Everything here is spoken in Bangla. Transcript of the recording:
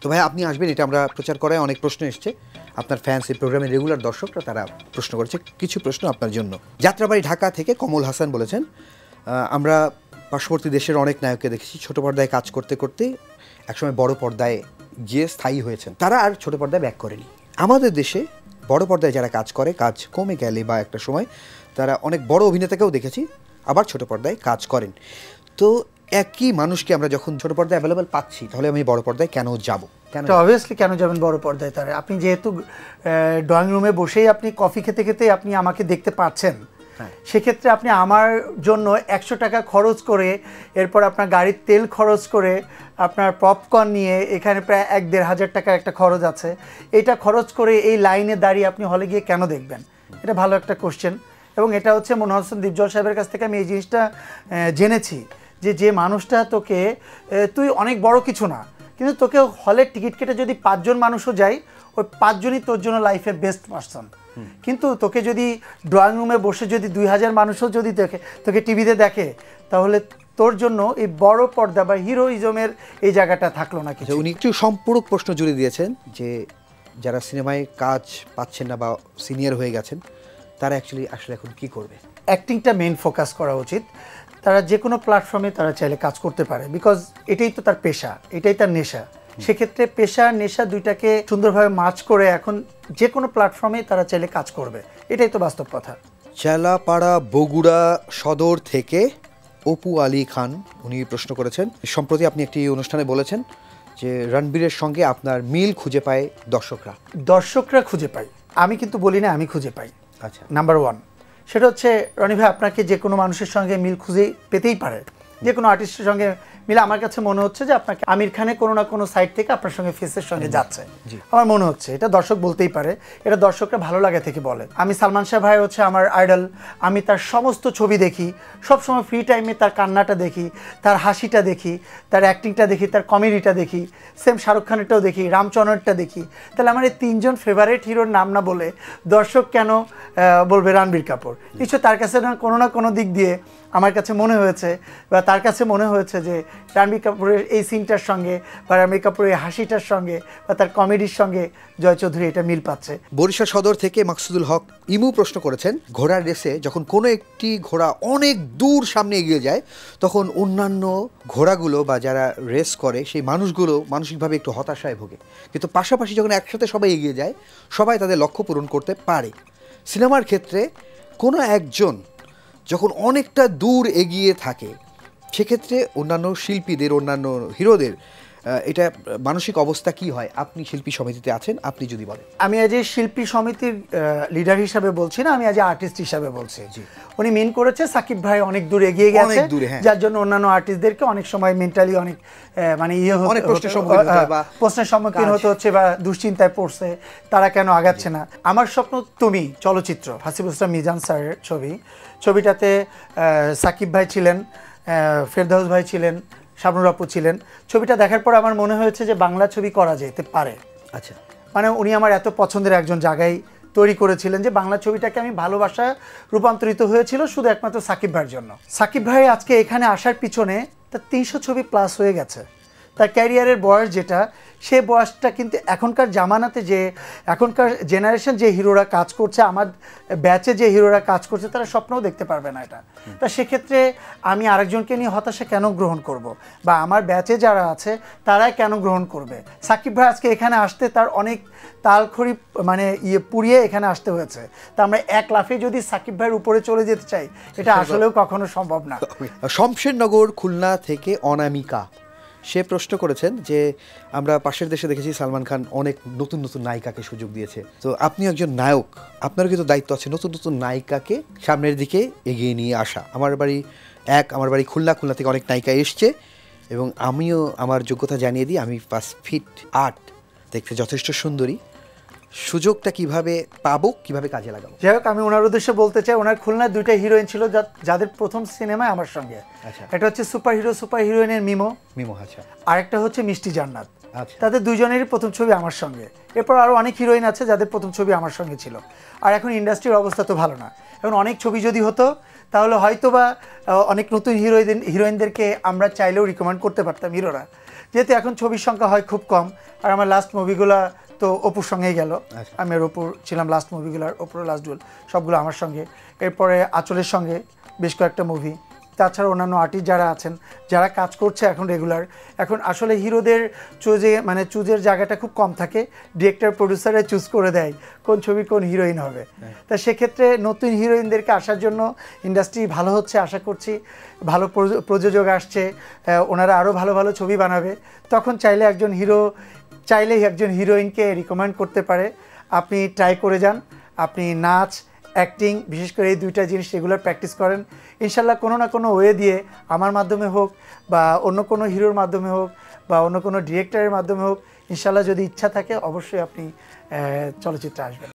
তো ভাই আপনি আসবেন, এটা আমরা প্রচার করায় অনেক প্রশ্ন এসছে। আপনার ফ্যান্স, এই প্রোগ্রামের রেগুলার দর্শকরা তারা প্রশ্ন করেছে, কিছু প্রশ্ন আপনার জন্য। যাত্রাবাড়ি ঢাকা থেকে কমল হাসান বলেছেন, আমরা পার্শ্ববর্তী দেশের অনেক নায়ককে দেখেছি ছোট পর্দায় কাজ করতে করতে একসময় বড় পর্দায় গিয়ে স্থায়ী হয়েছেন, তারা আর ছোট পর্দায় ব্যাক করেনি। আমাদের দেশে বড় পর্দায় যারা কাজ করে, কাজ কমে গেলে বা একটা সময় তারা অনেক বড় অভিনেতাকেও দেখেছি আবার ছোট পর্দায় কাজ করেন। তো একই মানুষকে আমরা যখন ছোট পর্দায় অ্যাভেলেবল পাচ্ছি, তাহলে আমি বড় পর্দায় কেন যাব? কেন অবভিয়াসলি কেন যাবেন বড় পর্দায়? তারা আপনি যেহেতু ড্রয়িং রুমে বসেই আপনি কফি খেতে খেতে আপনি আমাকে দেখতে পাচ্ছেন, সেক্ষেত্রে আপনি আমার জন্য 100 টাকা খরচ করে, এরপর আপনার গাড়ির তেল খরচ করে, আপনার পপকর্ন নিয়ে এখানে প্রায় 1-1.5 হাজার টাকার একটা খরচ আছে, এটা খরচ করে এই লাইনে দাঁড়িয়ে আপনি হলে গিয়ে কেন দেখবেন? এটা ভালো একটা কোশ্চেন। এবং এটা হচ্ছে মনোহর হোসেন দীপজল সাহেবের কাছ থেকে আমি এই জিনিসটা জেনেছি যে মানুষটা তোকে, তুই অনেক বড় কিছু না, কিন্তু তোকে হলের টিকিট কেটে যদি 5 জন মানুষও যায়, ওই 5 জনই তোর জন্য লাইফের বেস্ট পারসন। কিন্তু তোকে যদি ড্রয়িং রুমে বসে যদি 2000 মানুষও যদি দেখে, তোকে টিভিতে দেখে, তাহলে তোর জন্য এই বড় পর্দা বা হিরোইজমের এই জায়গাটা থাকলো না কিছু। উনি একটু সম্পূরক প্রশ্ন জুড়ে দিয়েছেন যে যারা সিনেমায় কাজ পাচ্ছেন না বা সিনিয়র হয়ে গেছেন, তারা অ্যাকচুয়ালি আসলে এখন কি করবে? অ্যাক্টিংটা মেইন ফোকাস করা উচিত। তারা যে কোনো প্ল্যাটফর্মে তারা চাইলে কাজ করতে পারে, বিকজ এটাই তো তার পেশা, এটাই তার নেশা। সেক্ষেত্রে পেশা আর নেশা দুইটাকে সুন্দরভাবে মাচ করে এখন যে কোনো প্ল্যাটফর্মে তারা চাইলে কাজ করবে, এটাই তো বাস্তব কথা। চেলাপাড়া বগুড়া সদর থেকে অপু আলী খান উনি প্রশ্ন করেছেন, সম্প্রতি আপনি একটি অনুষ্ঠানে বলেছেন যে রণবীরের সঙ্গে আপনার মিল খুঁজে পায় দর্শকরা খুঁজে পায়, আমি কিন্তু বলি না, আমি খুঁজে পাই। আচ্ছা, নাম্বার 1 সেটা হচ্ছে রনি ভাই, আপনাকে যে কোনো মানুষের সঙ্গে মিল খুঁজে পেতেই পারে, যে কোনো আর্টিস্টের সঙ্গে মিলে। আমার কাছে মনে হচ্ছে যে আপনাকে আমির খানে কোনো না কোনো সাইড থেকে আপনার সঙ্গে ফেসের সঙ্গে যাচ্ছে, আমার মনে হচ্ছে। এটা দর্শক বলতেই পারে, এটা দর্শকরা ভালো লাগে থেকে বলে। আমি সালমান শাহ ভাই হচ্ছে আমার আইডল, আমি তার সমস্ত ছবি দেখি, সবসময় ফ্রি টাইমে তার কান্নাটা দেখি, তার হাসিটা দেখি, তার অ্যাক্টিংটা দেখি, তার কমেডিটা দেখি, সেম শাহরুখ খানেরটাও দেখি, রামচরণেরটা দেখি। তাহলে আমার এই 3 জন ফেভারিট হিরোর নাম না বলে দর্শক কেন বলবে রণবীর কাপুর? নিশ্চয় তার কাছে না কোনো দিক দিয়ে আমার কাছে মনে হয়েছে, বা তার কাছে মনে হয়েছে যে রণবীর কাপুরের এই সিনটার সঙ্গে বা রণবীর কাপুরের এই হাসিটার সঙ্গে বা তার কমেডির সঙ্গে জয় চৌধুরী এটা মিল পাচ্ছে। বরিশাল সদর থেকে মাকসুদুল হক ইমু প্রশ্ন করেছেন, ঘোড়ার রেসে যখন কোনো একটি ঘোড়া অনেক দূর সামনে এগিয়ে যায়, তখন অন্যান্য ঘোড়াগুলো বা যারা রেস করে সেই মানুষগুলো মানসিকভাবে একটু হতাশায় ভোগে, কিন্তু পাশাপাশি যখন একসাথে সবাই এগিয়ে যায়, সবাই তাদের লক্ষ্য পূরণ করতে পারে। সিনেমার ক্ষেত্রে কোনো একজন যখন অনেকটা দূর এগিয়ে থাকে, সেক্ষেত্রে অন্যান্য শিল্পীদের, অন্যান্য হিরোদের এটা মানসিক অবস্থা কি হয়? আপনি শিল্পী সমিতিতে আছেন, আপনি যদি বলেন। আমি আজ শিল্পী সমিতির লিডার হিসাবে বলছি না, আমি আজ আর্টিস্ট হিসাবে বলছি। উনি মেন করেছে সাকিব ভাই অনেক দূর এগিয়ে গেছে, যার জন্য অন্যান্য আর্টিস্টদেরকে অনেক সময় মেন্টালি অনেক মানে প্রশ্নের সম্মুখীন হতে হচ্ছে বা দুশ্চিন্তায় পড়ছে, তারা কেন আগাচ্ছে না। আমার স্বপ্ন তুমি চলচ্চিত্র, হাসিবুল ইসলাম মিজান স্যারের ছবিটাতে সাকিব ভাই ছিলেন, ফেরদাউস ভাই ছিলেন, শাবনুর আপু ছিলেন। ছবিটা দেখার পর আমার মনে হয়েছে যে বাংলা ছবি করা যেতে পারে। আচ্ছা, মানে উনি আমার এত পছন্দের একজন জায়গায় তৈরি করেছিলেন যে বাংলা ছবিটাকে আমি ভালোবাসা রূপান্তরিত হয়েছিল শুধু একমাত্র সাকিব ভাইয়ের জন্য। সাকিব ভাই আজকে এখানে আসার পিছনে তার 300 ছবি প্লাস হয়ে গেছে। তার ক্যারিয়ারের বয়স যেটা, সে বয়সটা কিন্তু এখনকার জামানাতে যে এখনকার জেনারেশন যে হিরোরা কাজ করছে, আমার ব্যাচে যে হিরোরা কাজ করছে, তারা স্বপ্নও দেখতে পারবে না এটা। তা সেক্ষেত্রে আমি আরেকজনকে নিয়ে হতাশা কেন গ্রহণ করব, বা আমার ব্যাচে যারা আছে তারাই কেন গ্রহণ করবে? সাকিব ভাই আজকে এখানে আসতে তার অনেক তালখড়ি মানে পুড়িয়ে এখানে আসতে হয়েছে। তা আমরা এক লাফে যদি সাকিব ভাইয়ের উপরে চলে যেতে চাই, এটা আসলেও কখনো সম্ভব না। শমশেরনগর খুলনা থেকে অনামিকা সে প্রশ্ন করেছেন যে আমরা পাশের দেশে দেখেছি সালমান খান অনেক নতুন নতুন নায়িকাকে সুযোগ দিয়েছে, তো আপনি একজন নায়ক, আপনারও কিন্তু দায়িত্ব আছে নতুন নতুন নায়িকাকে সামনের দিকে এগিয়ে নিয়ে আসা। আমার বাড়ি খুলনা থেকে অনেক নায়িকা এসছে এবং আমিও আমার যোগ্যতা জানিয়ে দিই, আমি 5 ফিট 8, দেখতে যথেষ্ট সুন্দরী। সুযোগটা কিভাবে পাবো, কিভাবে কাজে লাগাবো? যাই হোক, আমি ওনার উদ্দেশ্যে বলতে চাই, ওনার খুলনার 2টা হিরোইন ছিল যাদের প্রথম সিনেমায় আমার সঙ্গে। একটা হচ্ছে সুপার হিরোইনের মিমো। আচ্ছা। আরেকটা হচ্ছে মিষ্টি জান্নাত। আচ্ছা। তাদের 2 জনেরই প্রথম ছবি আমার সঙ্গে। এরপর আরও অনেক হিরোইন আছে যাদের প্রথম ছবি আমার সঙ্গে ছিল। আর এখন ইন্ডাস্ট্রির অবস্থা তো ভালো না, এখন অনেক ছবি যদি হতো তাহলে হয়তো বা অনেক নতুন হিরোইনদেরকে আমরা চাইলেও রিকমেন্ড করতে পারতাম হিরোরা, যেহেতু এখন ছবির সংখ্যা হয় খুব কম, আর আমার লাস্ট মুভিগুলো তো অপুর সঙ্গেই গেল। আচ্ছা। আমি আর অপুর ছিলাম লাস্ট মুভিগুলোর, অপুর লাস্ট ডুয়েল সবগুলো আমার সঙ্গে। এরপরে আঁচলের সঙ্গে বেশ কয়েকটা মুভি, তাছাড়া অন্যান্য আর্টিস্ট যারা আছেন, যারা কাজ করছে এখন রেগুলার। এখন আসলে হিরোদের চুজের জায়গাটা খুব কম থাকে, ডিরেক্টর প্রডিউসারে চুজ করে দেয় কোন ছবি কোন হিরোইন হবে। তা সেক্ষেত্রে নতুন হিরোইনদেরকে আসার জন্য ইন্ডাস্ট্রি ভালো হচ্ছে, আশা করছি ভালো প্রযোজক আসছে, ওনারা আরও ভালো ভালো ছবি বানাবে। তখন চাইলেই একজন হিরোইনকে রিকমেন্ড করতে পারে। আপনি ট্রাই করে যান, আপনি নাচ, অ্যাক্টিং, বিশেষ করে এই দুইটা জিনিস রেগুলার প্র্যাকটিস করেন, ইনশাল্লাহ কোনো না কোনো ওয়ে দিয়ে আমার মাধ্যমে হোক বা অন্য কোনো হিরোর মাধ্যমে হোক বা অন্য কোনো ডিরেক্টরের মাধ্যমে হোক, ইনশাল্লাহ যদি ইচ্ছা থাকে অবশ্যই আপনি চলচ্চিত্রে আসবেন।